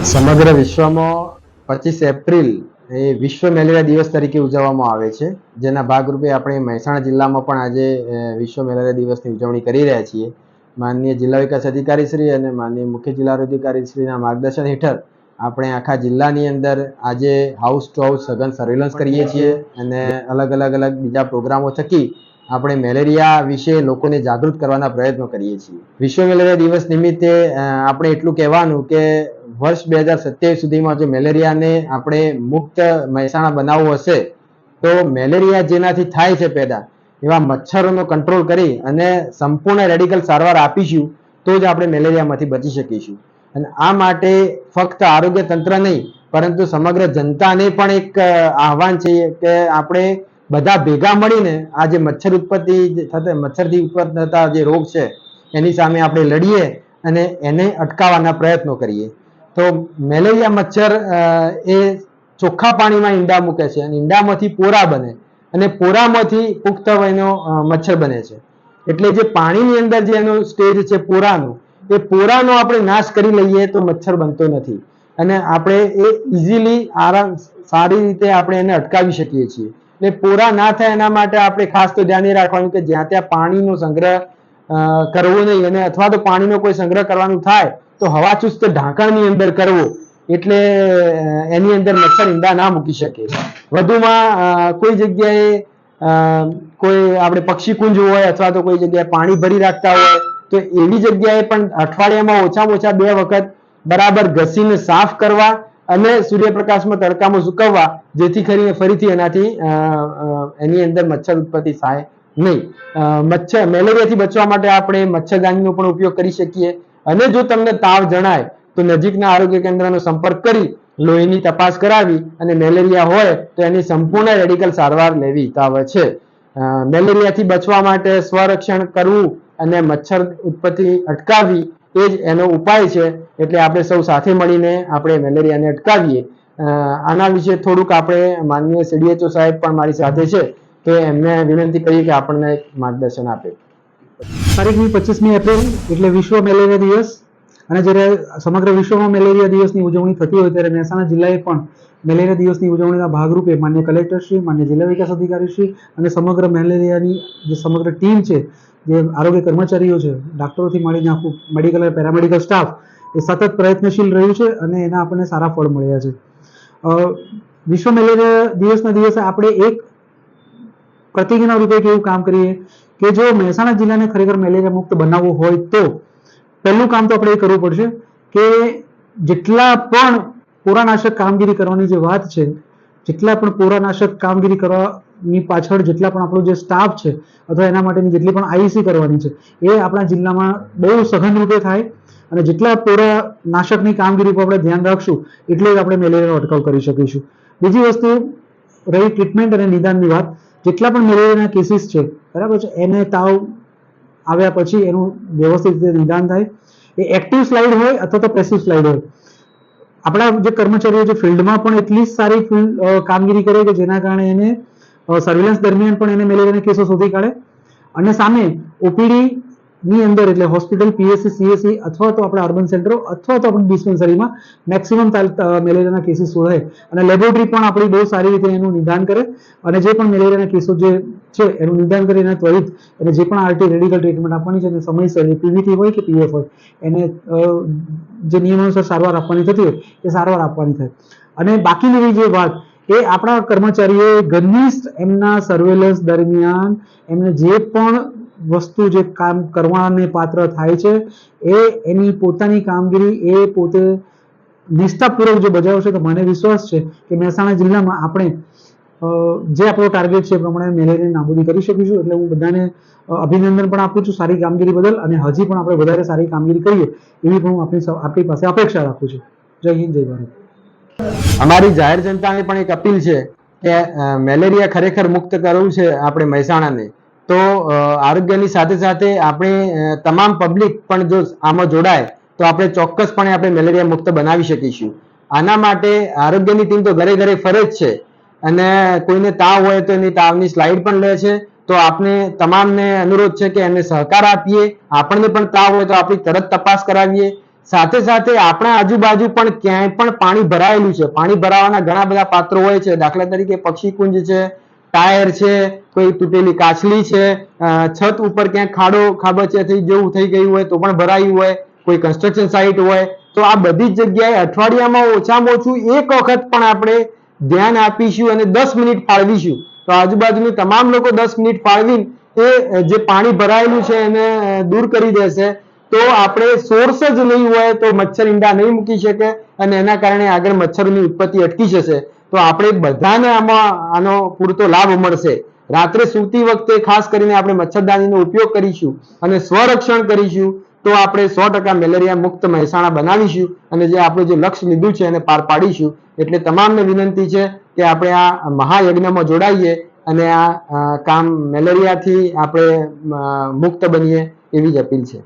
સમગ્ર વિશ્વમાં 25 એપ્રિલ એ વિશ્વ મેલેરિયા દિવસ તરીકે ઉજવવામાં આવે છે, જેના ભાગરૂપે આપણે મહેસાણા જિલ્લામાં પણ આજે વિશ્વ મેલેરિયા દિવસની ઉજવણી કરી રહ્યા છીએ. માનનીય જિલ્લા વિકાસ અધિકારી શ્રી અને માનનીય મુખ્ય જિલ્લા આરોગ્ય અધિકારી શ્રીના માર્ગદર્શન હેઠળ આપણે આખા જિલ્લાની અંદર આજે હાઉસ ટુ હાઉસ સઘન સર્વેલન્સ કરીએ છીએ અને અલગ અલગ બીજા પ્રોગ્રામો થકી આપણે મેલેરિયા વિશે લોકોને જાગૃત કરવાના પ્રયત્નો કરીએ છીએ. વિશ્વ મેલેરિયા દિવસ નિમિત્તે આપણે એટલું કહેવાનું કે વર્ષ 2027 સુધીમાં જો મેલેરિયાને આપણે મુક્ત મહેસાણા બનાવવું હશે તો મેલેરિયા જેનાથી થાય છે પેદા એવા મચ્છરોનો કંટ્રોલ કરી અને સંપૂર્ણ રેડિકલ સારવાર આપીશું તો જ આપણે મેલેરિયામાંથી બચી શકીશું. અને આ માટે ફક્ત આરોગ્ય તંત્ર નહીં પરંતુ સમગ્ર જનતાને પણ એક આહવાન છે કે આપણે બધા ભેગા મળીને આ જે મચ્છરથી ઉત્પન્ન થતા જે રોગ છે એની સામે આપણે લડીએ અને એને અટકાવવાના પ્રયત્નો કરીએ. તો મેલેરિયા મચ્છર એ ચોખ્ખા પાણીમાં ઈંડા મૂકે છે અને ઈંડામાંથી પોરા બને અને પોરામાંથી પુખ્ત વયનો મચ્છર બને છે. એટલે જે પાણીની અંદર જે એનો સ્ટેજ છે પોરાનો, એ પોરાનો આપણે નાશ કરી લઈએ તો મચ્છર બનતો નથી અને આપણે એ ઇઝીલી સારી રીતે આપણે એને અટકાવી શકીએ છીએ. એટલે પોરા ના થાય એના માટે આપણે ખાસ તો ધ્યાન એ રાખવાનું કે જ્યાં ત્યાં પાણીનો સંગ્રહ કરવો નહીં અને અથવા તો પાણીનો કોઈ સંગ્રહ કરવાનું થાય તો હવાચુસ્ત ઢાંકણની અંદર કરવો, એટલે એની અંદર મચ્છર ઈંડા ના મૂકી શકે. વધુમાં કોઈ જગ્યાએ કોઈ આપણે પક્ષી કુંજ હોય અથવા તો કોઈ જગ્યાએ પાણી ભરી રાખતા હોય તો એવી જગ્યાએ પણ અઠવાડિયામાં ઓછામાં ઓછા 2 વખત બરાબર ઘસીને સાફ કરવા અને સૂર્યપ્રકાશમાં તડકામાં સૂકવવા, જેથી કરીને ફરીથી એની અંદર મચ્છર ઉત્પત્તિ થાય નહીં. મેલેરિયાથી બચવા માટે આપણે મચ્છરદાનીનો પણ ઉપયોગ કરી શકીએ અને જો તમને તાવ જણાય તો નજીકના આરોગ્ય કેન્દ્રનો સંપર્ક કરી લોહીની તપાસ કરાવી અને મેલેરિયા હોય તો એની સંપૂર્ણ રેડિકલ સારવાર લેવી હિતાવહ છે. મેલેરિયાથી બચવા માટે સ્વરક્ષણ કરવું અને મચ્છર ઉત્પત્તિ અટકાવવી એ જ એનો ઉપાય છે. એટલે આપણે સૌ સાથે મળીને આપણે મેલેરિયાને અટકાવીએ. આના વિશે થોડુંક આપણે માનનીય CDHO સાહેબ પણ મારી સાથે છે તો એમને વિનંતી કરીએ કે આપણને માર્ગદર્શન આપે. તારીખ 25મી એપ્રિલ એટલે વિશ્વ મેલેરિયા દિવસ અને જ્યારે સમગ્ર વિશ્વમાં મેલેરિયા દિવસની ઉજવણી થતી હોય ત્યારે મહેસાણા જિલ્લાએ પણ મેલેરિયા દિવસની ઉજવણીના ભાગરૂપે માન્ય કલેક્ટરશ્રી, માન્ય જિલ્લા વિકાસ અધિકારીશ્રી અને સમગ્ર મેલેરિયાની જે સમગ્ર ટીમ છે, જે આરોગ્ય કર્મચારીઓ છે, ડૉક્ટરોથી માંડીને આખું મેડિકલ અને પેરામેડિકલ સ્ટાફ એ સતત પ્રયત્નશીલ રહ્યું છે અને એના આપણને સારા ફળ મળ્યા છે. વિશ્વ મેલેરિયા દિવસના દિવસે આપણે એક પ્રતિજ્ઞા રૂપે એવું કામ કરીએ કે જો મહેસાણા જિલ્લાને ખરેખર મેલેરિયા મુક્ત બનાવવું હોય તો પહેલું કામ તો આપણે એ કરવું પડશે કે જેટલા પણ પોરાનાશક કામગીરી કરવાની જે વાત છે, જેટલા પણ પોરાનાશક કામગીરી કરવાની પાછળ જેટલા પણ આપણો જે સ્ટાફ છે અથવા એના માટેની જેટલી પણ IEC કરવાની છે એ આપણા જિલ્લામાં બહુ સઘન રૂપે થાય અને જેટલા પોરાનાશકની કામગીરી પર આપણે ધ્યાન રાખશું એટલે જ આપણે મેલેરિયાનો અટકાવ કરી શકીશું. બીજી વસ્તુ રહી ટ્રીટમેન્ટ અને નિદાનની વાત. જેટલા પણ મેલેરિયાના કેસીસ છે બરાબર છે, એને તાવ આવ્યા પછી એનું વ્યવસ્થિત રીતે નિદાન થાય. એ એક્ટિવ સ્લાઇડ હોય અથવા તો પેસિવ સ્લાઇડ હોય. આપણા જે કર્મચારીઓ જે ફિલ્ડમાં પણ એટલી સારી કામગીરી કરે કે જેના કારણે એને સર્વેલન્સ દરમિયાન પણ એને મેલેરિયાના કેસો શોધી કાઢે અને સામે OPD ની અંદર એટલે હોસ્પિટલ, PSC, CSC અથવા તો આપણા અર્બન સેન્ટરો અથવા તો આપણી ડિસ્પેન્સરીમાં મેક્સિમમ મેલેરિયાના કેસીસ શોધાય અને લેબોરેટરી પણ આપણી બહુ સારી રીતે એનું નિદાન કરે અને જે પણ મેલેરિયાના કેસો જે છે એનું નિદાન કરી એના ત્વરિત એને જે પણ RT રેડિકલ ટ્રીટમેન્ટ આપવાની છે એને સમયસર PVT હોય કે PF હોય એને જે નિયમાનુસાર સારવાર આપવાની થતી હોય એ સારવાર આપવાની થાય. અને બાકીની જે વાત એ આપણા કર્મચારીઓ ઘનિષ્ઠ એમના સર્વેલન્સ દરમિયાન એમને જે પણ વસ્તુ જે કામ કરવાને પાત્ર થાય છે એ એની પોતાની કામગીરી એ પોતે નિષ્ઠાપૂર્વક જો બજાવશે તો મને વિશ્વાસ છે કે મહેસાણા જિલ્લામાં આપણે જે આપણો ટાર્ગેટ છે એ પ્રમાણે મેલેરિયાની નાબૂદી કરી શકીશું. એટલે હું બધાને અભિનંદન પણ આપું છું સારી કામગીરી બદલ અને હજી પણ આપણે વધારે સારી કામગીરી કરીએ એવી પણ હું આપણી પાસે અપેક્ષા રાખું છું. જય હિન્દ, જય ભારત. અમારી જાહેર જનતાને પણ એક અપીલ છે કે મેલેરિયા ખરેખર મુક્ત કરવું છે આપણે મહેસાણાને, તો આરોગ્યની સાથે સાથે આપણે તમામ પબ્લિક પણ જો આમાં જોડાય તો આપણે ચોક્કસપણે આપણે મેલેરિયા મુક્ત બનાવી શકીશું. આના માટે આરોગ્યની ટીમ તો ઘરે ઘરે ફરે જ છે અને કોઈને તાવ હોય તો એની તાવની સ્લાઇડ પણ લે છે. તો આપણે તમામને અનુરોધ છે કે એમને સહકાર આપીએ. આપણને પણ તાવ હોય તો આપણી તરત તપાસ કરાવીએ. સાથે સાથે આપણા આજુબાજુ પણ ક્યાંય પણ પાણી ભરાયેલું છે. પાણી ભરાવાના ઘણા બધા પાત્રો હોય છે. દાખલા તરીકે પક્ષીકુંજ છે, ટાયર છે, કોઈ તૂટેલી કાચલી છે, છત ઉપર ક્યાંક ખાડો ખાબોચિયા જેવું થઈ ગયું હોય તો પણ ભરાયું હોય, કોઈ કન્સ્ટ્રક્શન સાઇટ હોય, તો આ બધી જ જગ્યાએ અઠવાડિયામાં ઓછામાં ઓછું એક વખત પણ આપણે ધ્યાન આપીશું અને 10 મિનિટ ફાળવીશું તો આજુબાજુની તમામ લોકો 10 મિનિટ ફાળવીને એ જે પાણી ભરાયેલું છે એને દૂર કરી દેશે. તો આપણે સોર્સ જ નહીં હોય તો મચ્છર ઈંડા નહીં મૂકી શકે અને એના કારણે આગળ મચ્છરોની ઉત્પત્તિ અટકી જશે. તો આપણે બધાને આનો પૂરતો લાભ મળશે. રાત્રે સૂતી વખતે ખાસ કરીને આપણે મચ્છરદાનીનો ઉપયોગ કરીશું અને સ્વરક્ષણ કરીશું તો આપણે 100% મેલેરિયા મુક્ત મહેસાણા બનાવીશું અને જે આપણું જે લક્ષ્ય લીધું છે એને પાર પાડીશું. એટલે તમામને વિનંતી છે કે આપણે આ મહાયજ્ઞમાં જોડાઈએ અને આ કામ મેલેરિયાથી આપણે મુક્ત બનીએ એવી જ અપીલ છે.